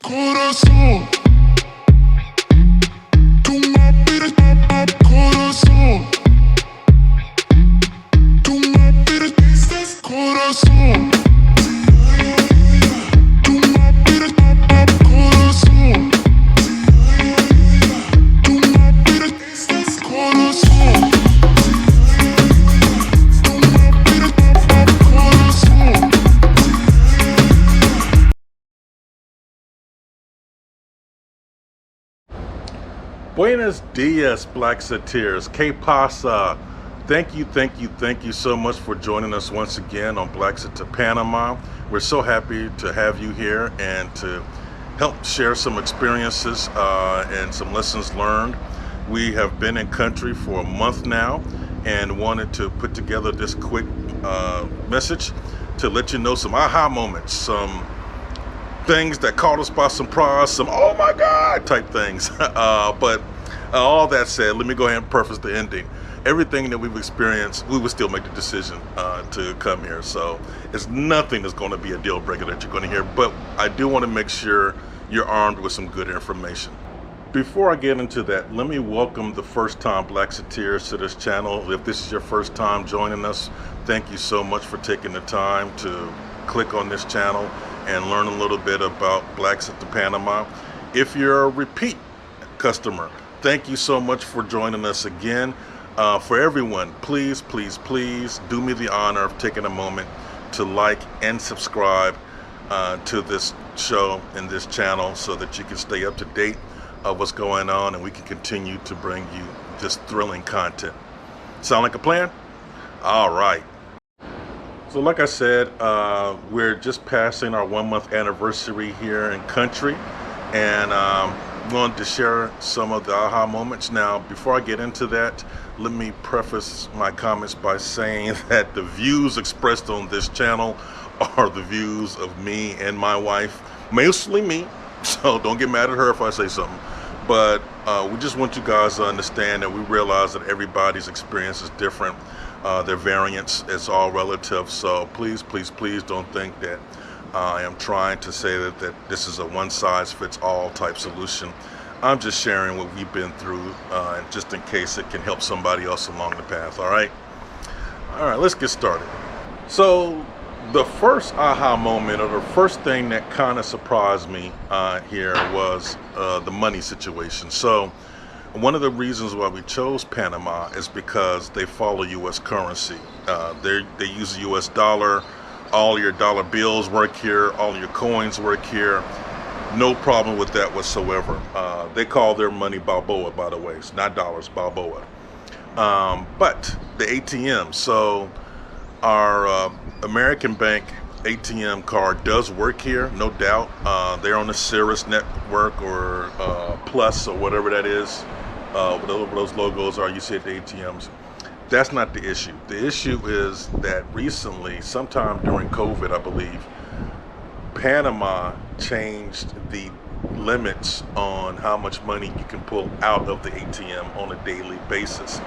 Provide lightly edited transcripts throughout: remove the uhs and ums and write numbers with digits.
Corazón, tú me pides corazón, tú me pides corazón, tú me pides corazón, tú me pides corazón, tú me pides corazón. Buenos dias, blaxiteers. Que pasa? Thank you so much for joining us once again on Blaxit to Panama. We're so happy to have you here and to help share some experiences and some lessons learned. We have been in country for a month now and wanted to put together this quick message to let you know some aha moments, some things that caught us by surprise, some oh my god type things. But all that said, let me go ahead and preface the ending. Everything that we've experienced, we would still make the decision to come here. So it's nothing that's going to be a deal breaker that you're going to hear, but I do want to make sure you're armed with some good information. Before I get into that, let me welcome the first time Blaxiteers to this channel. If this is your first time joining us, thank you so much for taking the time to click on this channel and learn a little bit about Blaxit to Panama. If you're a repeat customer, thank you so much for joining us again. For everyone, please do me the honor of taking a moment to like and subscribe to this show and this channel so that you can stay up to date of what's going on and we can continue to bring you this thrilling content. Sound like a plan? All right. So like I said, we're just passing our 1 month anniversary here in country, and wanted to share some of the aha moments. Now, before I get into that, let me preface my comments by saying that the views expressed on this channel are the views of me and my wife, mostly me, so don't get mad at her if I say something. But we just want you guys to understand that we realize that everybody's experience is different. Their variance is all relative, so please don't think that I am trying to say that this is a one-size-fits-all type solution. I'm just sharing what we've been through, and just in case it can help somebody else along the path. All right, let's get started. So the first aha moment, or the first thing that kind of surprised me here, was the money situation. So one of the reasons why we chose Panama is because they follow U.S. currency. They use the U.S. dollar. All your dollar bills work here. All your coins work here. No problem with that whatsoever. They call their money Balboa, by the way. It's not dollars, Balboa. But the ATM, so our American Bank ATM card does work here, no doubt. They're on the Cirrus network or Plus or whatever that is. Whatever those logos are you see at the ATMs. That's not the issue. The issue is that recently, sometime during COVID, I believe, Panama changed the limits on how much money you can pull out of the ATM on a daily basis.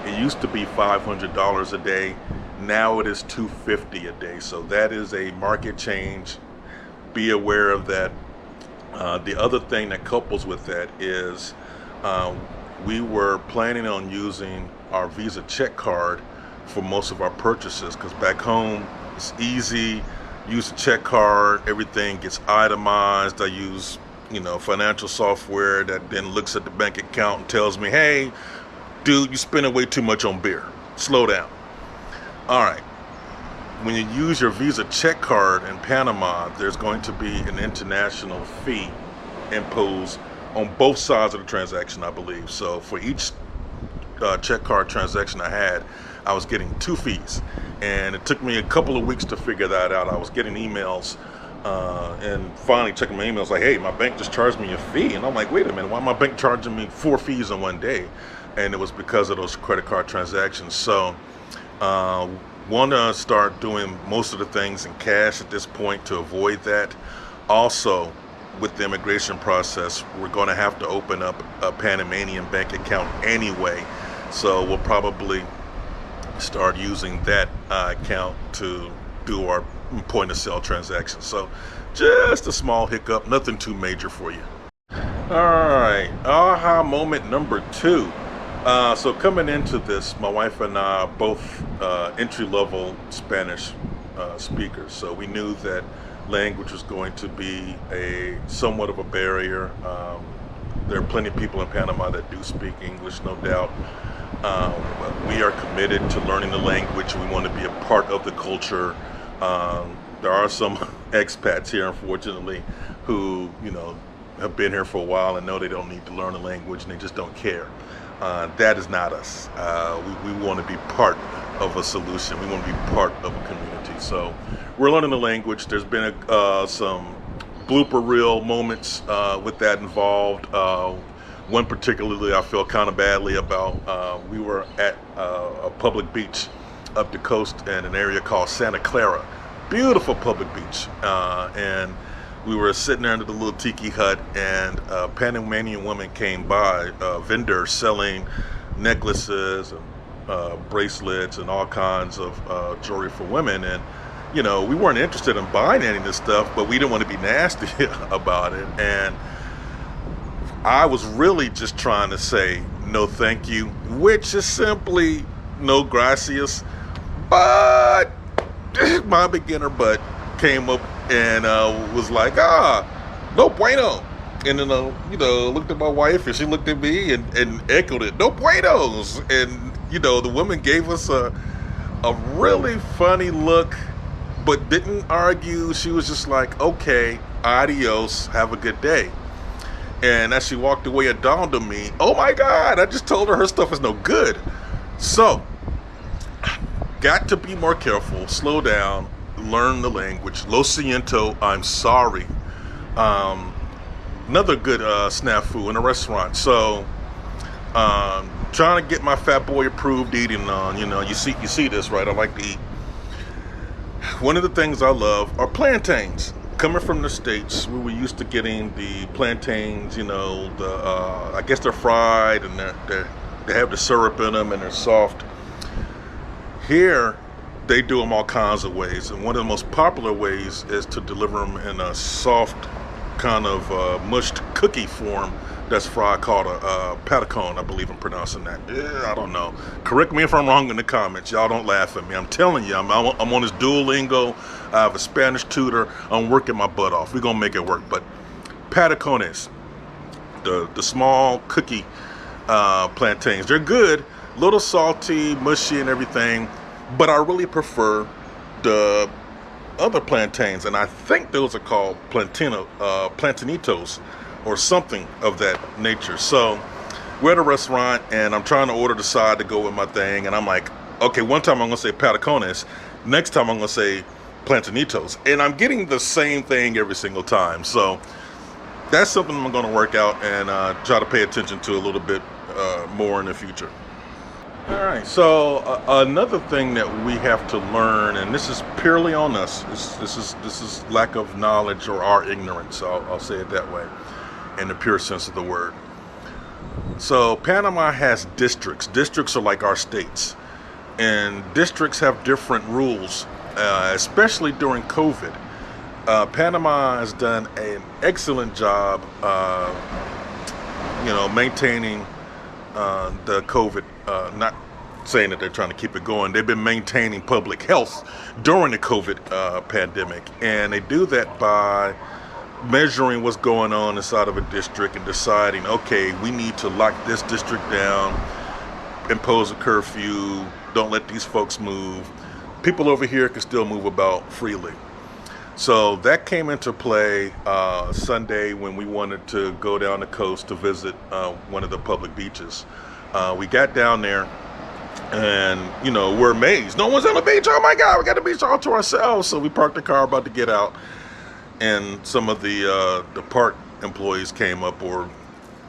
It used to be $500 a day. Now it is $250 a day. So that is a market change. Be aware of that. The other thing that couples with that is we were planning on using our Visa check card for most of our purchases, because back home it's easy. Use a check card, everything gets itemized. I use financial software that then looks at the bank account and tells me, hey dude, you're spending way too much on beer, slow down. All right, when you use your Visa check card in Panama, there's going to be an international fee imposed on both sides of the transaction, I believe. So for each check card transaction I had, I was getting 2 fees, and it took me a couple of weeks to figure that out. I was getting emails and finally checking my emails like, hey, my bank just charged me a fee, and I'm like, wait a minute, why my bank charging me 4 fees in one day? And it was because of those credit card transactions. So want to start doing most of the things in cash at this point to avoid that. Also, with the immigration process, we're going to have to open up a Panamanian bank account anyway, so we'll probably start using that account to do our point of sale transactions. So just a small hiccup, nothing too major for you. All right, aha moment number 2. So coming into this, my wife and I are both entry-level Spanish speakers. So we knew that language was going to be somewhat of a barrier. There are plenty of people in Panama that do speak English, no doubt. But we are committed to learning the language. We want to be a part of the culture. There are some expats here, unfortunately, who, have been here for a while and know they don't need to learn the language and they just don't care. That is not us. We want to be part of a solution. We want to be part of a community. So we're learning the language. There's been some blooper reel moments with that involved. One particularly I feel kind of badly about. We were at a public beach up the coast in an area called Santa Clara. Beautiful public beach. And we were sitting there under the little tiki hut, and a Panamanian woman came by, vendors selling necklaces and bracelets and all kinds of jewelry for women. And we weren't interested in buying any of this stuff, but we didn't want to be nasty about it. And I was really just trying to say no thank you, which is simply no gracias. But my beginner butt came up and was like, no bueno. And then, looked at my wife and she looked at me and echoed it, no buenos. And, the woman gave us a really funny look, but didn't argue. She was just like, okay, adios, have a good day. And as she walked away, it dawned on me, oh my God, I just told her stuff is no good. So, got to be more careful, slow down, learn the language. Lo siento, I'm sorry. Another good snafu in a restaurant. So, trying to get my fat boy approved eating on. You see this, right? I like to eat. One of the things I love are plantains. Coming from the States, we were used to getting the plantains. I guess they're fried and they have the syrup in them and they're soft. Here, they do them all kinds of ways, and one of the most popular ways is to deliver them in a soft, kind of mushed cookie form that's fried, called a patacon. I believe I'm pronouncing that. I don't know. Correct me if I'm wrong in the comments. Y'all don't laugh at me. I'm telling you, I'm on this Duolingo. I have a Spanish tutor. I'm working my butt off. We're gonna make it work. But patacones, the small cookie plantains, they're good. Little salty, mushy, and everything. But I really prefer the other plantains, and I think those are called plantanitos or something of that nature. So we're at a restaurant, and I'm trying to order the side to go with my thing, and I'm like, okay, one time I'm going to say patacones, next time I'm going to say plantanitos, and I'm getting the same thing every single time. So that's something I'm going to work out and try to pay attention to a little bit more in the future. All right, so another thing that we have to learn, and this is purely on us, this is lack of knowledge or our ignorance, I'll say it that way, in the pure sense of the word. So Panama has districts. Districts are like our states, and districts have different rules, especially during COVID. Panama has done an excellent job, maintaining the COVID, not saying that they're trying to keep it going. They've been maintaining public health during the COVID pandemic, and they do that by measuring what's going on inside of a district and deciding, okay, we need to lock this district down, impose a curfew, don't let these folks move. People over here can still move about freely. So that came into play Sunday when we wanted to go down the coast to visit one of the public beaches. We got down there and, we're amazed. No one's on the beach. Oh my God, we got the beach all to ourselves. So we parked the car about to get out, and some of the park employees came up, or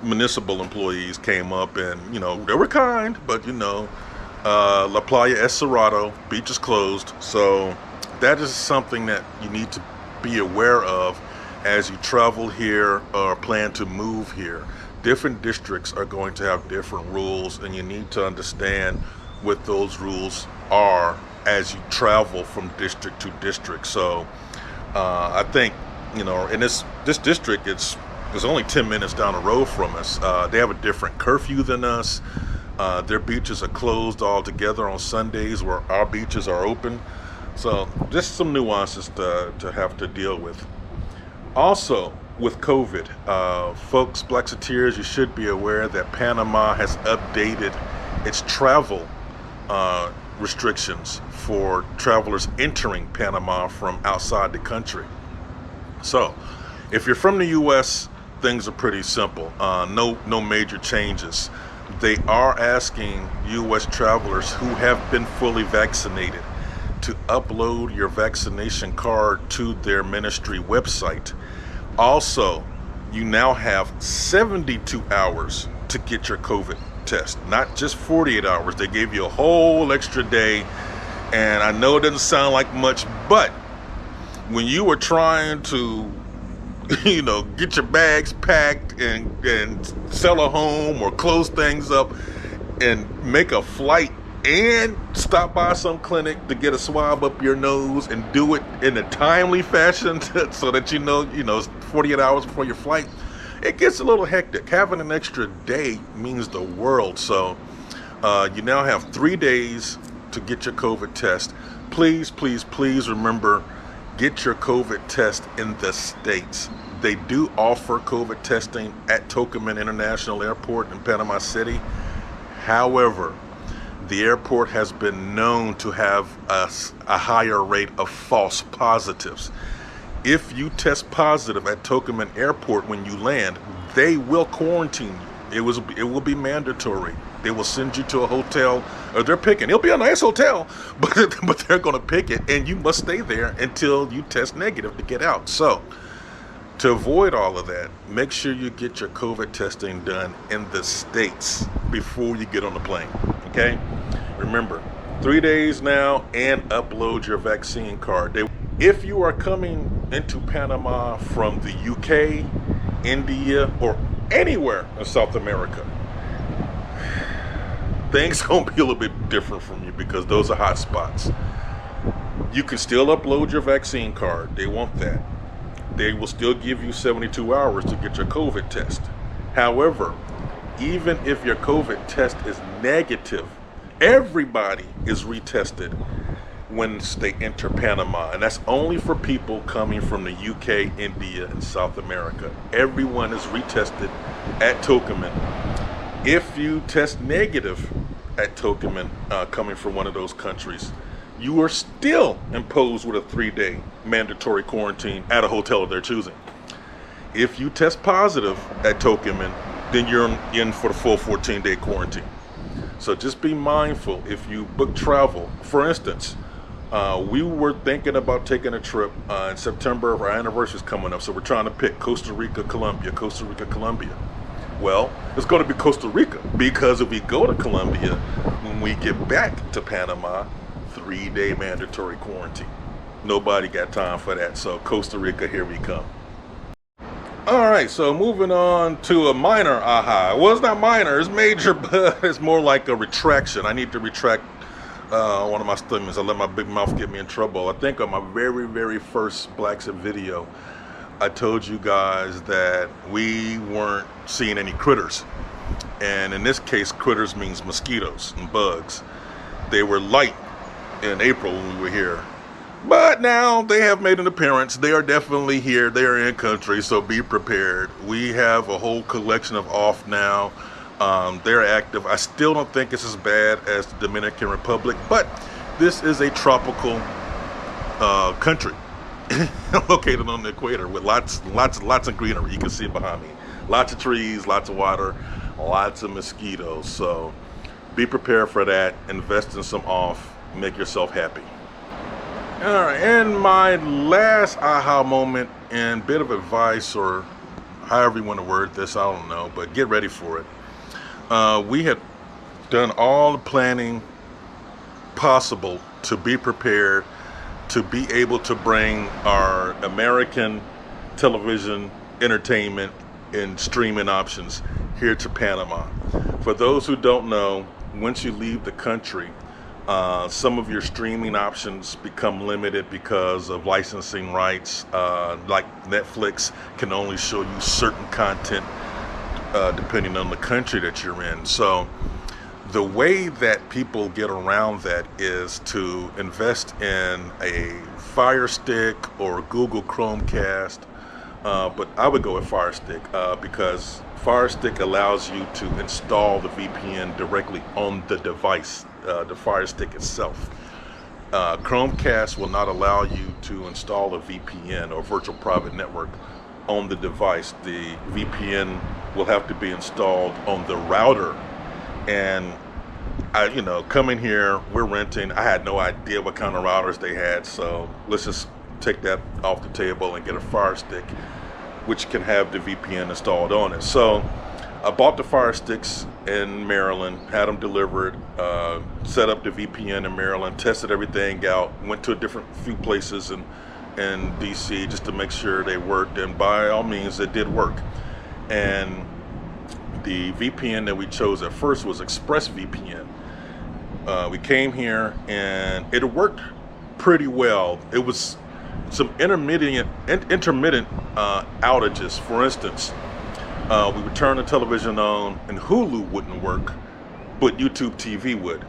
municipal employees came up, and, they were kind, but, La Playa es cerrado, beach is closed. So that is something that you need to be aware of as you travel here or plan to move here. Different districts are going to have different rules, and you need to understand what those rules are as you travel from district to district. So I think, you know, in this district, it's only 10 minutes down the road from us. They have a different curfew than us. Their beaches are closed altogether on Sundays, where our beaches are open. So just some nuances to have to deal with. Also, with COVID, folks, Blaxiteers, you should be aware that Panama has updated its travel restrictions for travelers entering Panama from outside the country. So, if you're from the U.S., things are pretty simple. No major changes. They are asking U.S. travelers who have been fully vaccinated to upload your vaccination card to their ministry website. Also, you now have 72 hours to get your COVID test, not just 48 hours. They gave you a whole extra day, and I know it doesn't sound like much, but when you were trying to, you know, get your bags packed and sell a home or close things up and make a flight and stop by some clinic to get a swab up your nose and do it in a timely fashion so that you know 48 hours before your flight, it gets a little hectic. Having an extra day means the world. So you now have 3 days to get your COVID test. Please, please, please remember, get your COVID test in the States. They do offer COVID testing at Tocumen International Airport in Panama City. However, the airport has been known to have a higher rate of false positives. If you test positive at Tocumen Airport when you land, they will quarantine you. It will be mandatory. They will send you to a hotel, or they're picking. It'll be a nice hotel, but they're going to pick it, and you must stay there until you test negative to get out. So, to avoid all of that, make sure you get your COVID testing done in the States before you get on the plane, okay? Remember, 3 days now, and upload your vaccine card. If you are coming into Panama from the UK, India, or anywhere in South America, things gonna be a little bit different from you because those are hot spots. You can still upload your vaccine card. They want that. They will still give you 72 hours to get your COVID test. However, even if your COVID test is negative, everybody is retested when they enter Panama, and that's only for people coming from the UK, India, and South America. Everyone is retested at Tocumen. If you test negative at Tocumen, coming from one of those countries, you are still imposed with a 3-day mandatory quarantine at a hotel of their choosing. If you test positive at Tocumen, then you're in for the full 14-day quarantine. So just be mindful if you book travel. For instance, we were thinking about taking a trip in September. Our anniversary is coming up, so we're trying to pick Costa Rica, Colombia. Well, it's going to be Costa Rica, because if we go to Colombia, when we get back to Panama, 3-day mandatory quarantine. Nobody got time for that. So Costa Rica, here we come. All right, so moving on to a minor aha. Well, it's not minor, it's major, but it's more like a retraction. I need to retract one of my statements. I let my big mouth get me in trouble. I think on my very, very first blaxit video, I told you guys that we weren't seeing any critters. And in this case, critters means mosquitoes and bugs. They were light in April when we were here. But now they have made an appearance. They are definitely here. They are in country, so be prepared. We have a whole collection of off now. They're active. I still don't think it's as bad as the Dominican Republic, but this is a tropical country located on the equator with lots of greenery. You can see behind me. Lots of trees, lots of water, lots of mosquitoes. So be prepared for that. Invest in some off. Make yourself happy. All right, and my last aha moment and bit of advice, or however you want to word this, I don't know, but get ready for it. We had done all the planning possible to be prepared to be able to bring our American television entertainment and streaming options here to Panama. For those who don't know, once you leave the country, Some of your streaming options become limited because of licensing rights. Like Netflix can only show you certain content depending on the country that you're in. So the way that people get around that is to invest in a Fire Stick or Google Chromecast. But I would go with Fire Stick because Fire Stick allows you to install the VPN directly on the device, the Fire Stick itself. Chromecast will not allow you to install a VPN or virtual private network on the device. The VPN will have to be installed on the router. And coming here, we're renting. I had no idea what kind of routers they had, so let's just take that off the table and get a Fire Stick, which can have the VPN installed on it. So I bought the Fire Sticks in Maryland, had them delivered, set up the VPN in Maryland, tested everything out, went to a different few places in DC just to make sure they worked, and by all means it did work. And the VPN that we chose at first was ExpressVPN. We came here and it worked pretty well. It was some intermittent outages. For instance, we would turn the television on and Hulu wouldn't work, but YouTube TV would.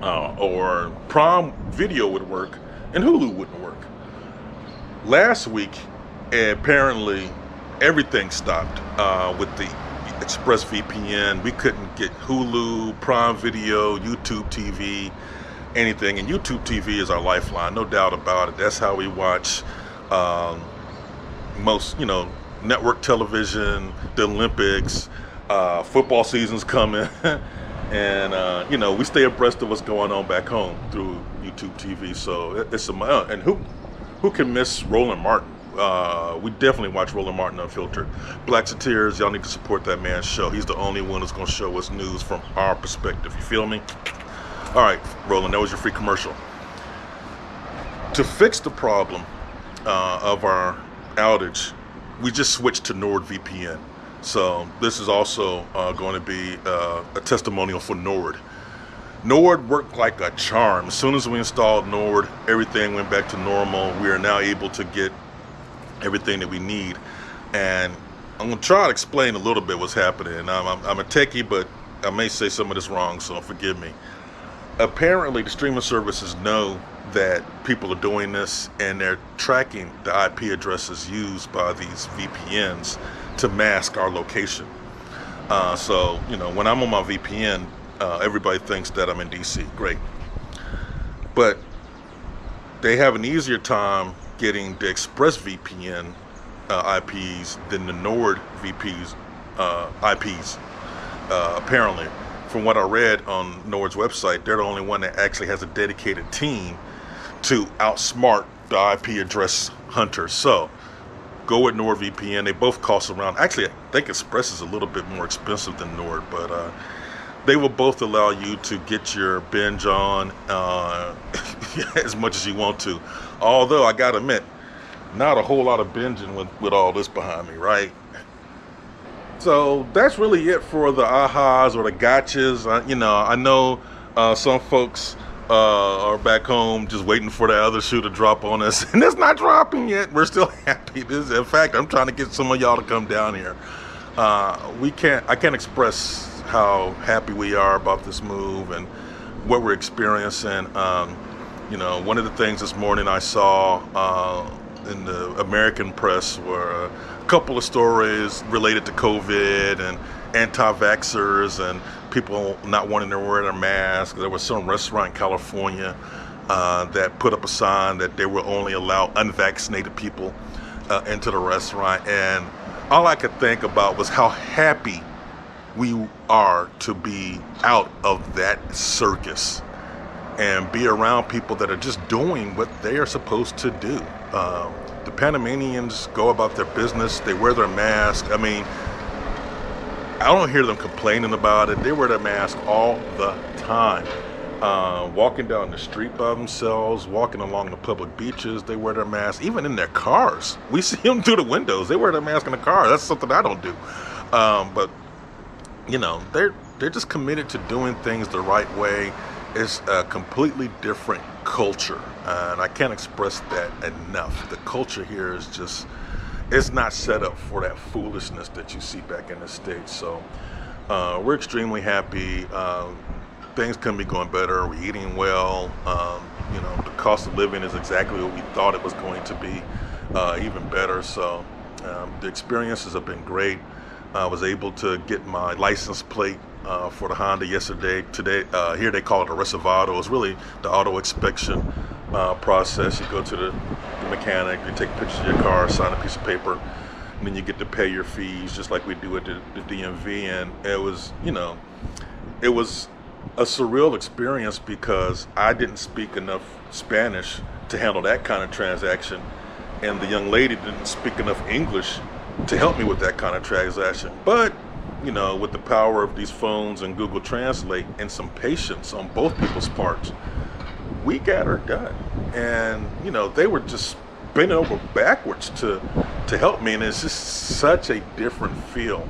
Or Prime Video would work and Hulu wouldn't work. Last week, apparently everything stopped with the ExpressVPN. We couldn't get Hulu, Prime Video, YouTube TV, anything. And YouTube TV is our lifeline, no doubt about it. That's how we watch most, network television, the Olympics, football season's coming. And, we stay abreast of what's going on back home through YouTube TV. So it's and who can miss Roland Martin? We definitely watch Roland Martin Unfiltered. Blaxiteers, y'all need to support that man's show. He's the only one that's going to show us news from our perspective. You feel me? All right, Roland, that was your free commercial. To fix the problem of our outage, we just switched to NordVPN. So this is also going to be a testimonial for Nord. Nord worked like a charm. As soon as we installed Nord, everything went back to normal. We are now able to get everything that we need. And I'm going to try to explain a little bit what's happening. I'm a techie, but I may say some of this wrong, so forgive me. Apparently, the streaming services know that people are doing this, and they're tracking the IP addresses used by these VPNs to mask our location. So, when I'm on my VPN, everybody thinks that I'm in DC. Great. But they have an easier time getting the ExpressVPN IPs than the Nord VPs IPs. Apparently, from what I read on Nord's website, they're the only one that actually has a dedicated team to outsmart the IP address hunters. So go with NordVPN. They both cost around, actually I think Express is a little bit more expensive than Nord, but they will both allow you to get your binge on as much as you want to. Although I gotta admit, not a whole lot of binging with all this behind me, right? So that's really it for the ahas or the gotchas. I know some folks are back home just waiting for the other shoe to drop on us, and it's not dropping yet. We're still happy. In fact, I'm trying to get some of y'all to come down here. I can't express how happy we are about this move and what we're experiencing. One of the things this morning I saw in the American press were a couple of stories related to COVID and anti-vaxxers and people not wanting to wear their masks. There was some restaurant in California that put up a sign that they will only allow unvaccinated people into the restaurant. And all I could think about was how happy we are to be out of that circus and be around people that are just doing what they are supposed to do. The Panamanians go about their business. They wear their mask. I mean, I don't hear them complaining about it. They wear their mask all the time. Walking down the street by themselves, walking along the public beaches, they wear their mask. Even in their cars, we see them through the windows. They wear their mask in the car. That's something I don't do. But they're just committed to doing things the right way. It's a completely different culture, and I can't express that enough. The culture here is just, it's not set up for that foolishness that you see back in the States. So we're extremely happy. Things can be going better. We're eating well. The cost of living is exactly what we thought it was going to be, even better. So the experiences have been great. I was able to get my license plate for the Honda yesterday. Today, here they call it a reservado. It's really the auto inspection process. You go to the mechanic, you take pictures of your car, sign a piece of paper, and then you get to pay your fees just like we do at the DMV. And it was, it was a surreal experience because I didn't speak enough Spanish to handle that kind of transaction, and the young lady didn't speak enough English to help me with that kind of transaction. But with the power of these phones and Google Translate and some patience on both people's parts, we got her done. And they were just bending over backwards to help me, and it's just such a different feel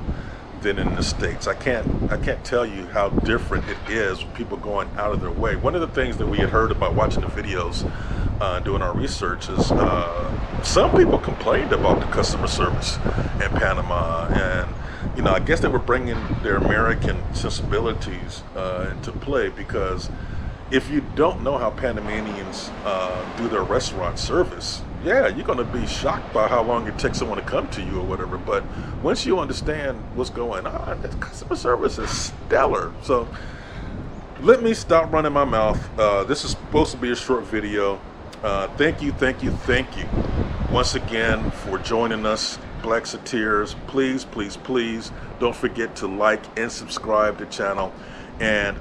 than in the States. I can't tell you how different it is with people going out of their way. One of the things that we had heard about watching the videos, doing our research, is some people complained about the customer service in Panama, and I guess they were bringing their American sensibilities into play, because if you don't know how Panamanians do their restaurant service, yeah, you're going to be shocked by how long it takes someone to come to you or whatever. But once you understand what's going on, the customer service is stellar. So let me stop running my mouth. This is supposed to be a short video. Thank you once again for joining us, Blaxiteers. Please, please, please don't forget to like and subscribe to the channel, and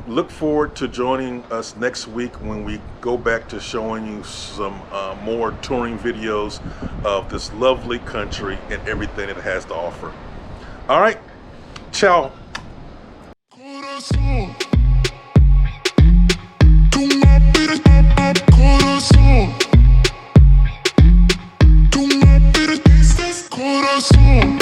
look forward to joining us next week when we go back to showing you some more touring videos of this lovely country and everything it has to offer. All right, ciao. Corazón. Tú me pides corazón. Tú me pides corazón.